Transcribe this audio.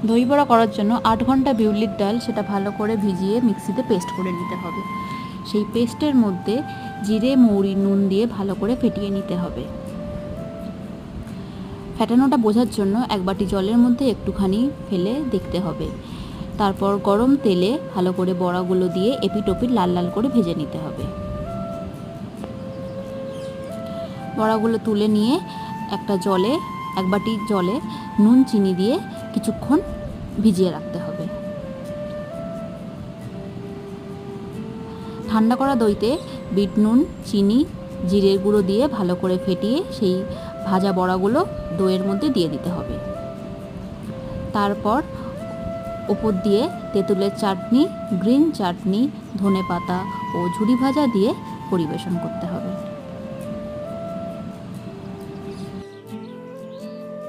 দই বড়া করার জন্য 8 ঘন্টা বিউলির ডাল সেটা ভালো করে ভিজিয়ে মিক্সিতে পেস্ট করে নিতে হবে। সেই পেস্টের মধ্যে জিরে, মৌরি, নুন দিয়ে ভালো করে ফেটিয়ে নিতে হবে। ফেটানোটা বোঝার জন্য এক বাটি জলের মধ্যে একটুখানি ফেলে দেখতে হবে। তারপর গরম তেলে ভালো করে বড়াগুলো দিয়ে এপিট ওপিট লাল লাল করে ভেজে নিতে হবে। বড়াগুলো তুলে নিয়ে এক বাটি জলে নুন চিনি দিয়ে কিছুক্ষণ ভিজিয়ে রাখতে হবে। ঠান্ডা করা দইতে বিট নুন, চিনি, জিরের গুঁড়ো দিয়ে ভালো করে ফেটিয়ে সেই ভাজা বড়াগুলো দইয়ের মধ্যে দিয়ে দিতে হবে। তারপর ওপর দিয়ে তেঁতুলের চাটনি, গ্রিন চাটনি, ধনেপাতা ও ঝুরি ভাজা দিয়ে পরিবেশন করতে হবে।